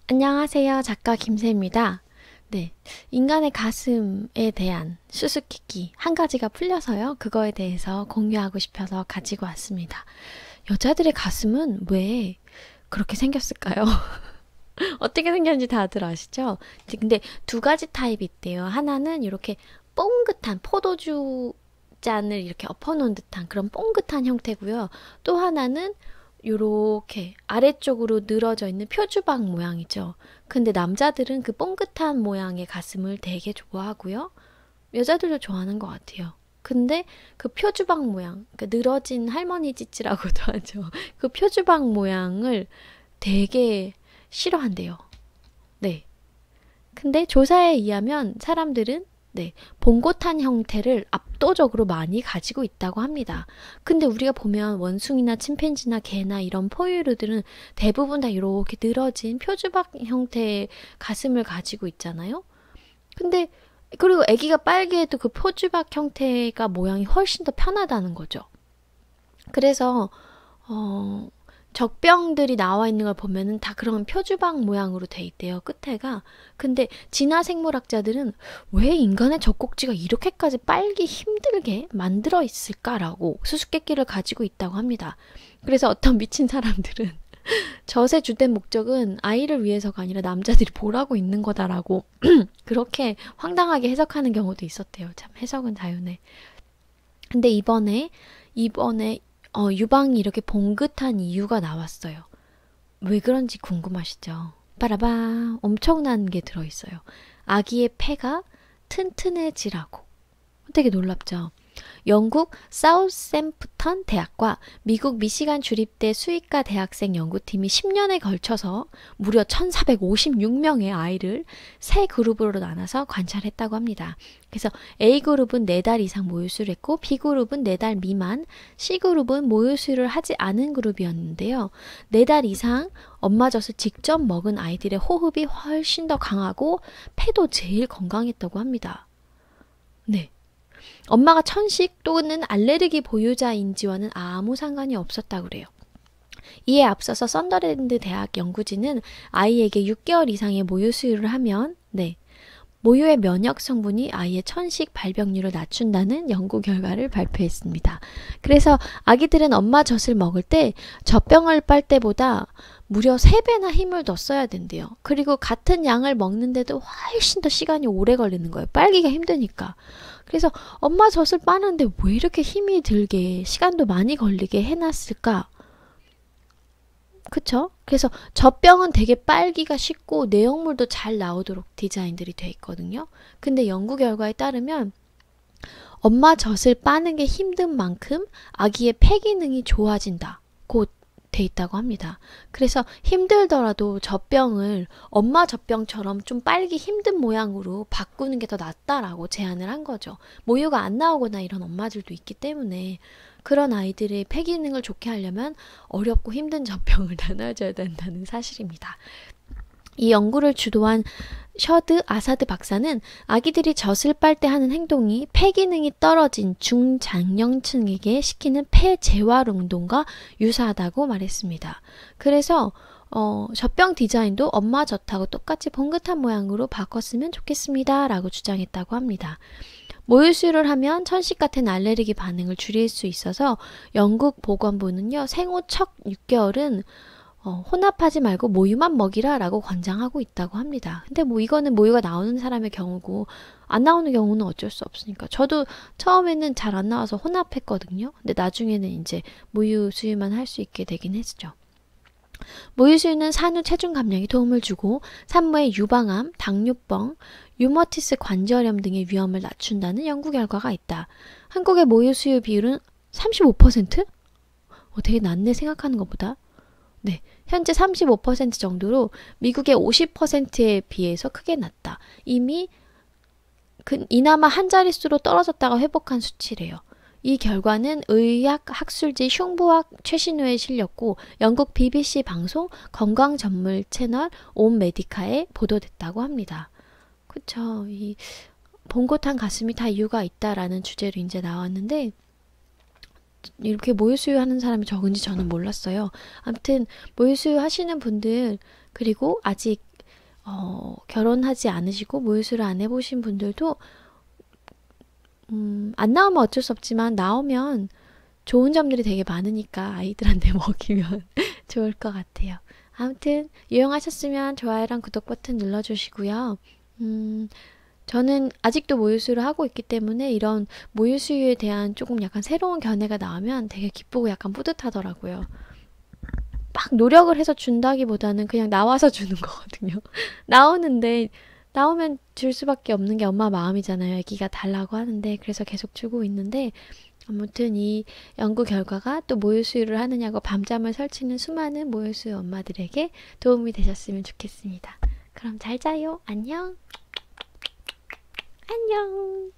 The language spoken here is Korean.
안녕하세요. 작가 김새입니다. 네. 인간의 가슴에 대한 수수께끼 한 가지가 풀려서요. 그거에 대해서 공유하고 싶어서 가지고 왔습니다. 여자들의 가슴은 왜 그렇게 생겼을까요? 어떻게 생겼는지 다들 아시죠? 근데 두 가지 타입이 있대요. 하나는 이렇게 뽕긋한 포도주 잔을 이렇게 엎어놓은 듯한 그런 뽕긋한 형태고요. 또 하나는 요렇게 아래쪽으로 늘어져 있는 표주박 모양이죠. 근데 남자들은 그 뽕긋한 모양의 가슴을 되게 좋아하고요. 여자들도 좋아하는 것 같아요. 근데 그 표주박 모양, 그 늘어진 할머니 찌찌라고도 하죠. 그 표주박 모양을 되게 싫어한대요. 네. 근데 조사에 의하면 사람들은 봉고탄 형태를 압도적으로 많이 가지고 있다고 합니다. 근데 우리가 보면 원숭이나 침팬지나 개나 이런 포유류들은 대부분 다 이렇게 늘어진 표주박 형태의 가슴을 가지고 있잖아요. 근데 그리고 아기가 빨개도 그 표주박 형태가 모양이 훨씬 더 편하다는 거죠. 그래서 적병들이 나와 있는 걸 보면은 다 그런 표주박 모양으로 돼 있대요, 끝에가. 근데 진화생물학자들은 왜 인간의 젖꼭지가 이렇게까지 빨기 힘들게 만들어 있을까라고 수수께끼를 가지고 있다고 합니다. 그래서 어떤 미친 사람들은 젖의 주된 목적은 아이를 위해서가 아니라 남자들이 보라고 있는 거다라고 그렇게 황당하게 해석하는 경우도 있었대요. 참 해석은 자유네. 근데 이번에 유방이 이렇게 봉긋한 이유가 나왔어요. 왜 그런지 궁금하시죠? 빠라바 엄청난 게 들어있어요. 아기의 폐가 튼튼해지라고. 되게 놀랍죠? 영국 사우샘프턴 대학과 미국 미시간 주립대 수의과 대학생 연구팀이 10년에 걸쳐서 무려 1,456명의 아이를 세 그룹으로 나눠서 관찰했다고 합니다. 그래서 A그룹은 4달 이상 모유수유를 했고 B그룹은 4달 미만, C그룹은 모유수유를 하지 않은 그룹이었는데요. 4달 이상 엄마 젖을 직접 먹은 아이들의 호흡이 훨씬 더 강하고 폐도 제일 건강했다고 합니다. 네. 엄마가 천식 또는 알레르기 보유자인지와는 아무 상관이 없었다고 그래요. 이에 앞서서 썬더랜드 대학 연구진은 아이에게 6개월 이상의 모유 수유를 하면 모유의 면역 성분이 아이의 천식 발병률을 낮춘다는 연구 결과를 발표했습니다. 그래서 아기들은 엄마 젖을 먹을 때 젖병을 빨 때보다 무려 3배나 힘을 더 써야 된대요. 그리고 같은 양을 먹는데도 훨씬 더 시간이 오래 걸리는 거예요. 빨기가 힘드니까. 그래서 엄마 젖을 빠는데 왜 이렇게 힘이 들게 시간도 많이 걸리게 해놨을까? 그쵸? 그래서 젖병은 되게 빨기가 쉽고 내용물도 잘 나오도록 디자인들이 돼 있거든요. 근데 연구 결과에 따르면 엄마 젖을 빠는 게 힘든 만큼 아기의 폐 기능이 좋아진다고 돼 있다고 합니다. 그래서 힘들더라도 젖병을 엄마 젖병처럼 좀 빨기 힘든 모양으로 바꾸는 게 더 낫다라고 제안을 한 거죠. 모유가 안 나오거나 이런 엄마들도 있기 때문에 그런 아이들의 폐 기능을 좋게 하려면 어렵고 힘든 젖병을 나눠줘야 된다는 사실입니다. 이 연구를 주도한 셔드 아사드 박사는 아기들이 젖을 빨 때 하는 행동이 폐 기능이 떨어진 중장년층에게 시키는 폐 재활 운동과 유사하다고 말했습니다. 그래서 젖병 디자인도 엄마 젖하고 똑같이 봉긋한 모양으로 바꿨으면 좋겠습니다 라고 주장했다고 합니다. 모유수유를 하면 천식 같은 알레르기 반응을 줄일 수 있어서 영국 보건부는요, 생후 첫 6개월은 혼합하지 말고 모유만 먹이라 라고 권장하고 있다고 합니다. 근데 이거는 모유가 나오는 사람의 경우고 안 나오는 경우는 어쩔 수 없으니까. 저도 처음에는 잘 안 나와서 혼합했거든요. 근데 나중에는 이제 모유 수유만 할 수 있게 되긴 했죠. 모유수유는 산후 체중 감량에 도움을 주고 산모의 유방암, 당뇨병, 유머티스 관절염 등의 위험을 낮춘다는 연구 결과가 있다. 한국의 모유수유 비율은 35%? 되게 낮네 생각하는 것보다. 네, 현재 35% 정도로 미국의 50%에 비해서 크게 낮다. 이미 이나마 한 자릿수로 떨어졌다가 회복한 수치래요. 이 결과는 의학 학술지 흉부학 최신호에 실렸고 영국 BBC 방송 건강 전문 채널 온 메디카에 보도됐다고 합니다. 그쵸. 이 봉고탄 가슴이 다 이유가 있다라는 주제로 이제 나왔는데 이렇게 모유수유 하는 사람이 적은지 저는 몰랐어요. 아무튼 모유수유 하시는 분들 그리고 아직 결혼하지 않으시고 모유수유를 안 해보신 분들도 안 나오면 어쩔 수 없지만 나오면 좋은 점들이 되게 많으니까 아이들한테 먹이면 좋을 것 같아요. 아무튼 유용하셨으면 좋아요랑 구독 버튼 눌러주시고요. 저는 아직도 모유수유를 하고 있기 때문에 이런 모유수유에 대한 조금 약간 새로운 견해가 나오면 되게 기쁘고 약간 뿌듯하더라고요. 막 노력을 해서 준다기보다는 그냥 나와서 주는 거거든요. 나오는데 나오면 줄 수밖에 없는 게 엄마 마음이잖아요. 아기가 달라고 하는데 그래서 계속 주고 있는데 아무튼 이 연구 결과가 또 모유수유를 하느냐고 밤잠을 설치는 수많은 모유수유 엄마들에게 도움이 되셨으면 좋겠습니다. 그럼 잘 자요. 안녕. 안녕.